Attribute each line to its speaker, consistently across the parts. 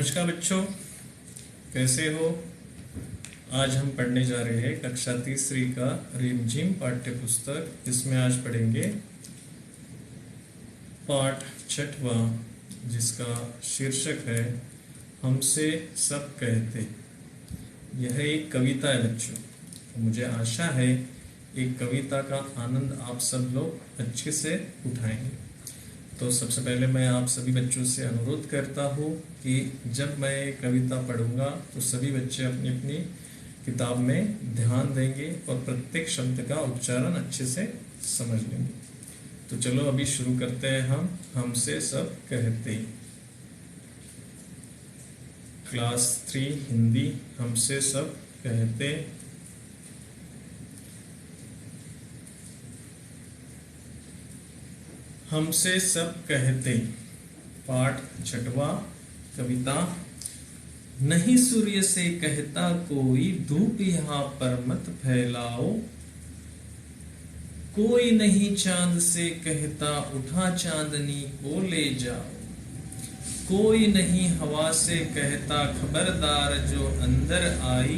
Speaker 1: नमस्कार बच्चों, कैसे हो। आज हम पढ़ने जा रहे हैं कक्षा तीसरी का रिमझिम पाठ्य पुस्तक। इसमें आज पढ़ेंगे पाठ छठवां, जिसका शीर्षक है हमसे सब कहते। यह एक कविता है बच्चों। मुझे आशा है एक कविता का आनंद आप सब लोग अच्छे से उठाएंगे। तो सबसे पहले मैं आप सभी बच्चों से अनुरोध करता हूँ कि जब मैं कविता पढ़ूंगा तो सभी बच्चे अपनी अपनी किताब में ध्यान देंगे और प्रत्येक शब्द का उच्चारण अच्छे से समझ लेंगे। तो चलो अभी शुरू करते हैं। हम हमसे सब कहते। क्लास 3 हिंदी, हमसे सब कहते। हमसे सब कहते, पाठ छठवां, कविता। नहीं सूर्य से कहता कोई, धूप यहाँ पर मत फैलाओ। कोई नहीं चांद से कहता, उठा चांदनी को ले जाओ। कोई नहीं हवा से कहता, खबरदार जो अंदर आई।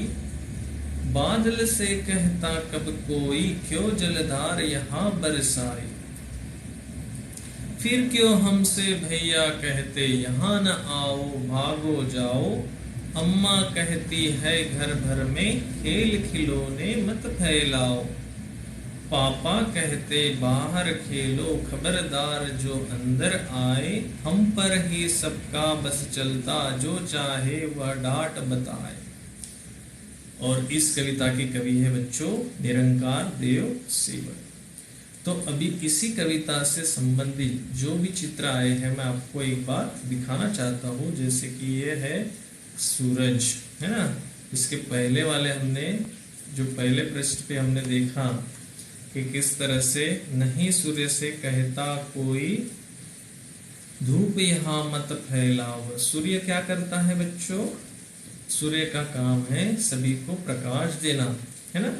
Speaker 1: बादल से कहता कब कोई, क्यों जलधार यहाँ बरसाई। फिर क्यों हमसे भैया कहते, यहाँ न आओ भागो जाओ। अम्मा कहती है घर भर में, खेल खिलौने मत फैलाओ। पापा कहते बाहर खेलो, खबरदार जो अंदर आए। हम पर ही सबका बस चलता, जो चाहे वह डांट बताए। और इस कविता के कवि है बच्चों निरंकार देव सेवक। तो अभी इसी कविता से संबंधित जो भी चित्र आए हैं मैं आपको एक बार दिखाना चाहता हूँ। जैसे कि ये है सूरज, है ना। इसके पहले वाले हमने जो पहले पृष्ठ पे हमने देखा कि किस तरह से नहीं सूर्य से कहता कोई, धूप यहाँ मत फैलाओ। सूर्य क्या करता है बच्चों? सूर्य का काम है सभी को प्रकाश देना, है ना,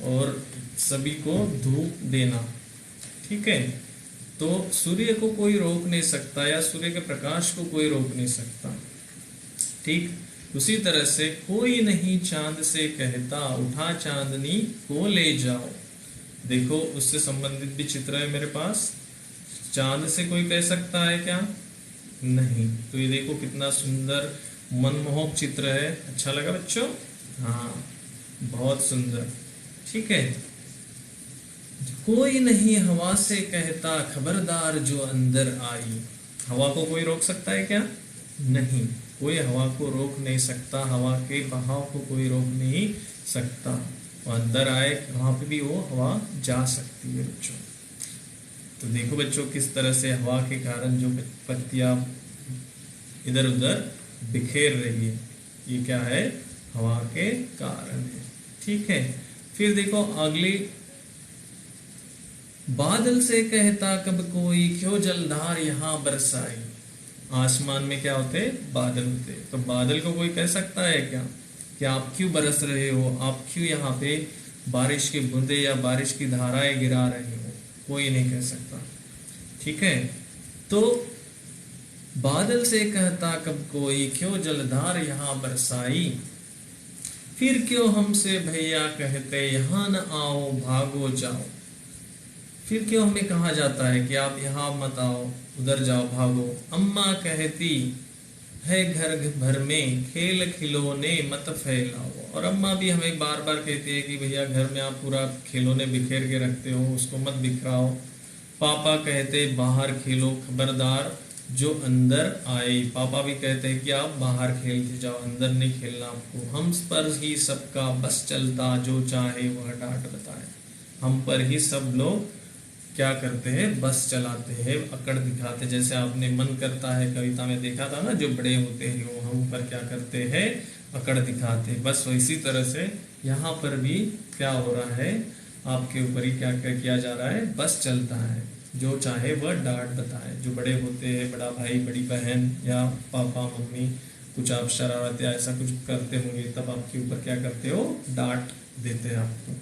Speaker 1: और सभी को धूप देना। ठीक है, तो सूर्य को कोई रोक नहीं सकता या सूर्य के प्रकाश को कोई रोक नहीं सकता। ठीक उसी तरह से कोई नहीं चांद से कहता, उठा चांदनी को ले जाओ। देखो उससे संबंधित भी चित्र है मेरे पास। चांद से कोई कह सकता है क्या? नहीं। तो ये देखो कितना सुंदर मनमोहक चित्र है। अच्छा लगा बच्चों? हाँ, बहुत सुंदर। ठीक है, कोई नहीं हवा से कहता, खबरदार जो अंदर आई। हवा को कोई रोक सकता है क्या? नहीं, कोई हवा को रोक नहीं सकता। हवा के बहाव को कोई रोक नहीं सकता। वो अंदर आए वहां पे भी वो हवा जा सकती है बच्चों। तो देखो बच्चों किस तरह से हवा के कारण जो पत्तियां इधर उधर बिखेर रही है, ये क्या है? हवा के कारण है। ठीक है, फिर देखो अगली, बादल से कहता कब कोई, क्यों जलधार यहाँ बरसाई। आसमान में क्या होते? बादल होते। तो बादल को कोई कह सकता है क्या कि आप क्यों बरस रहे हो, आप क्यों यहाँ पे बारिश की बूंदे या बारिश की धाराएं गिरा रहे हो? कोई नहीं कह सकता। ठीक है, तो बादल से कहता कब कोई, क्यों जलधार यहाँ बरसाई। फिर क्यों हमसे भैया कहते, यहाँ न आओ भागो जाओ। फिर क्यों हमें कहा जाता है कि आप यहाँ मत आओ, उधर जाओ, भागो। अम्मा कहती है घर भर में, खेल खिलौने मत फैलाओ। और अम्मा भी हमें बार बार कहती है कि भैया घर में आप पूरा खिलौने बिखेर के रखते हो, उसको मत बिखराओ। पापा कहते बाहर खेलो, खबरदार जो अंदर आए। पापा भी कहते हैं कि आप बाहर खेलते जाओ, अंदर नहीं खेलना आपको। हम पर ही सबका बस चलता, जो चाहे वह डांट बताए। हम पर ही सब लोग क्या करते हैं? बस चलाते हैं, अकड़ दिखाते। जैसे आपने मन करता है कविता में देखा था ना, जो बड़े होते हैं वो हम पर क्या करते हैं? अकड़ दिखाते। बस इसी तरह से यहाँ पर भी क्या हो रहा है? आपके ऊपर ही क्या किया जा रहा है? बस चलता है, जो चाहे वह डांट बताए। जो बड़े होते हैं, बड़ा भाई बड़ी बहन या पापा मम्मी, कुछ आप शरारत या ऐसा कुछ करते होंगे, तब आपके ऊपर क्या करते हो? डांट देते हैं आपको।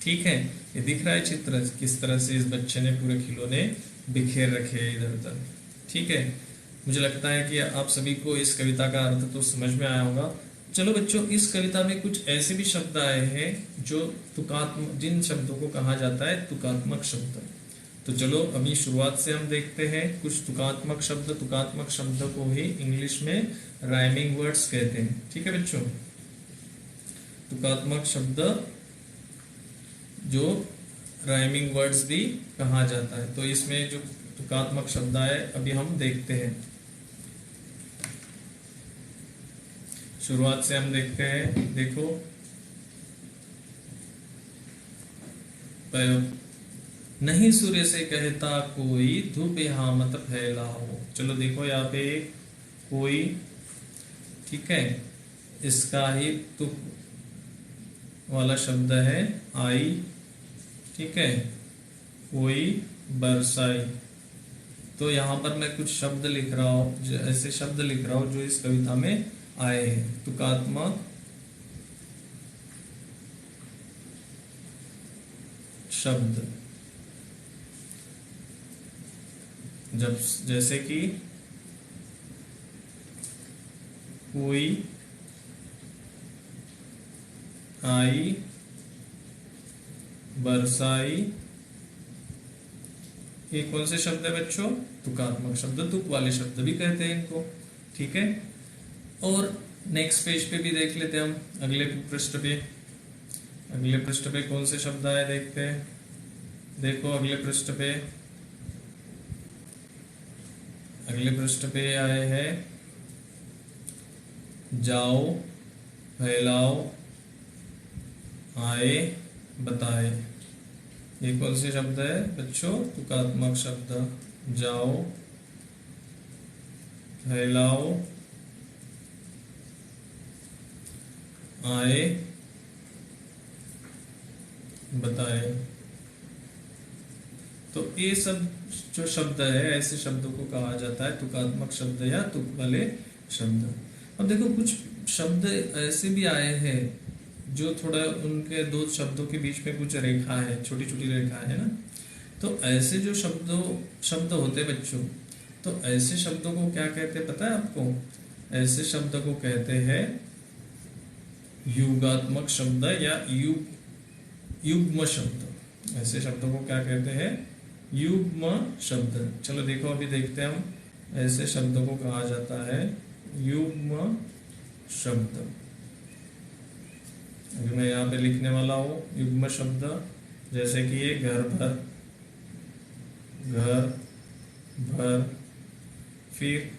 Speaker 1: ठीक है, ये दिख रहा है चित्र किस तरह से इस बच्चे ने पूरे खिलौने बिखेर रखे हैं इधर उधर। ठीक है, मुझे लगता है कि आप सभी को इस कविता का अर्थ तो समझ में आया होगा। चलो बच्चों, इस कविता में कुछ ऐसे भी शब्द आए हैं जो तुकात्मक, जिन शब्दों को कहा जाता है तुकात्मक शब्द। तो चलो अभी शुरुआत से हम देखते हैं कुछ तुकात्मक शब्द। तुकात्मक शब्द को ही इंग्लिश में राइमिंग वर्ड्स कहते हैं। ठीक है बच्चों, तुकात्मक शब्द जो राइमिंग वर्ड्स भी कहा जाता है। तो इसमें जो तुकात्मक शब्द आए अभी हम देखते हैं। शुरुआत से हम देखते हैं। देखो, नहीं सूर्य से कहता कोई, धूप यहाँ मत फैलाओ। चलो देखो यहाँ पे कोई, ठीक है, इसका ही तुक वाला शब्द है आई। ठीक है, कोई बरसाई। तो यहाँ पर मैं कुछ शब्द लिख रहा हूँ, ऐसे शब्द लिख रहा हूँ जो इस कविता में आए हैं। तुकात्मक शब्द, जब जैसे कि कोई, आई, बरसाई, ये कौन से शब्द है बच्चों? तुकात्मक शब्द, तुक वाले शब्द भी कहते हैं इनको। ठीक है, और नेक्स्ट पेज पे भी देख लेते हैं हम, अगले पृष्ठ पे। अगले पृष्ठ पे कौन से शब्द आए देखते हैं। देखो अगले पृष्ठ पे, अगले पृष्ठ पे आए हैं जाओ, फैलाओ, आए, बताए। ये कौन से शब्द है बच्चों? तुकात्मक शब्द। जाओ, फैलाओ, आए, बताए। तो ये सब जो शब्द है, ऐसे शब्दों को कहा जाता है तुकात्मक शब्द या तुक वाले शब्द। अब देखो कुछ शब्द ऐसे भी आए हैं जो थोड़ा उनके दो शब्दों के बीच में कुछ रेखा है, छोटी छोटी रेखा है ना। तो ऐसे जो शब्द होते हैं बच्चों, तो ऐसे शब्दों को क्या कहते हैं पता है आपको? ऐसे शब्द को कहते हैं युगात्मक शब्द या युग्म शब्द। ऐसे शब्दों को क्या कहते हैं? युग्म शब्द। चलो देखो अभी देखते हैं हम, ऐसे शब्दों को कहा जाता है युग्म शब्द। अभी मैं यहाँ पे लिखने वाला हूँ युग्म शब्द, जैसे कि ये घर भर, घर भर, फिर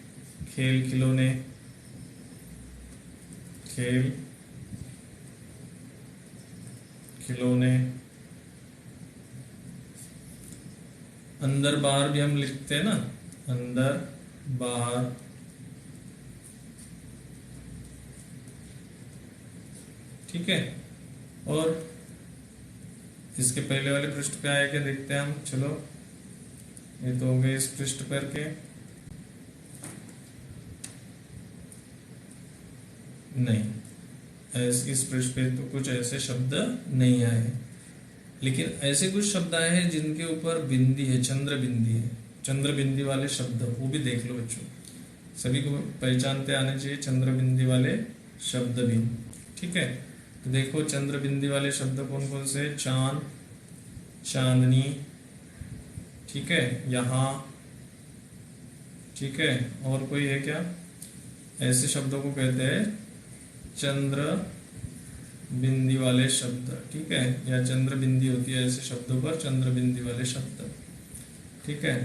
Speaker 1: खेल खिलौने, खेल खिलौने। अंदर बाहर भी हम लिखते हैं ना, अंदर बाहर। ठीक है, और इसके पहले वाले पृष्ठ पे आए क्या देखते हैं हम। चलो ये तो हो गए इस पृष्ठ पर के। नहीं, इस पृष्ठ पे तो कुछ ऐसे शब्द नहीं आए, लेकिन ऐसे कुछ शब्द आए हैं जिनके ऊपर बिंदी है, चंद्र बिंदी है। चंद्र बिंदी वाले शब्द वो भी देख लो बच्चों, सभी को पहचानते आने चाहिए चंद्र बिंदी वाले शब्द भी। ठीक है, तो देखो चंद्र बिंदी वाले शब्द कौन कौन से? चांद, चांदनी, ठीक है, यहाँ, ठीक है, और कोई है क्या? ऐसे शब्दों को कहते हैं चंद्र बिंदी वाले शब्द। ठीक है, या चंद्र बिंदी होती है ऐसे शब्दों पर, चंद्र बिंदी वाले शब्द। ठीक है,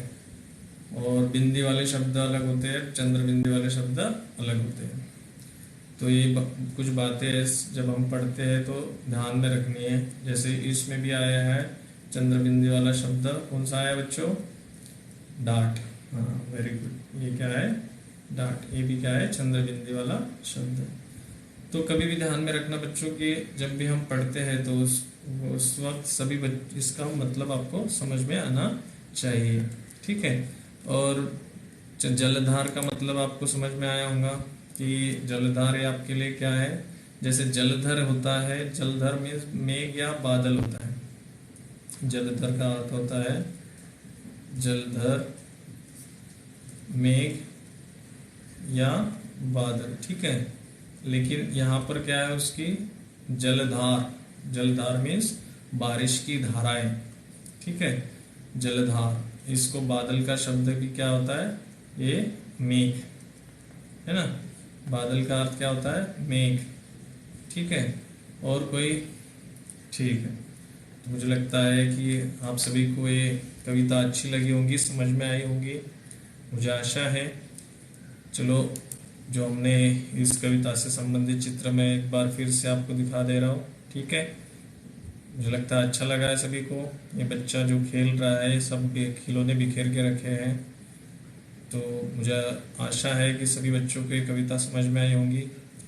Speaker 1: और बिंदी वाले शब्द अलग होते हैं, चंद्र बिंदी वाले शब्द अलग होते हैं। तो ये कुछ बातें जब हम पढ़ते हैं तो ध्यान में रखनी है। जैसे इसमें भी आया है चंद्र बिंदी वाला शब्द, कौन सा आया बच्चों? डांट। हाँ, वेरी गुड। ये क्या है? डांट। ये भी क्या है? चंद्र बिंदी वाला शब्द। तो कभी भी ध्यान में रखना बच्चों कि जब भी हम पढ़ते हैं तो उस वक्त सभी इसका मतलब आपको समझ में आना चाहिए। ठीक है, और जलधार का मतलब आपको समझ में आया होगा कि जलधार ये आपके लिए क्या है। जैसे जलधर होता है, जलधर में मेघ या बादल होता है। जलधर का अर्थ होता है जलधर, मेघ या बादल, ठीक है। लेकिन यहाँ पर क्या है उसकी, जलधार। जलधार मीन्स बारिश की धाराएं, ठीक है, जलधार। इसको बादल का शब्द भी क्या होता है, ये मेघ, है ना। बादल का अर्थ क्या होता है, मेघ, ठीक है। और कोई, ठीक है। तो मुझे लगता है कि आप सभी को ये कविता अच्छी लगी होंगी, समझ में आई होंगी, मुझे आशा है। चलो, जो हमने इस कविता से संबंधित चित्र में एक बार फिर से आपको दिखा दे रहा हूँ, ठीक है। मुझे लगता है अच्छा लगा है सभी को। ये बच्चा जो खेल रहा है, सब खिलौने बिखेर के रखे हैं। तो मुझे आशा है कि सभी बच्चों को ये कविता समझ में आई होंगी।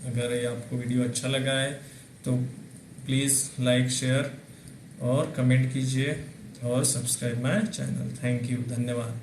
Speaker 1: अगर ये आपको वीडियो अच्छा लगा है तो प्लीज़ लाइक, शेयर और कमेंट कीजिए और subscribe my channel. Thank you, धन्यवाद।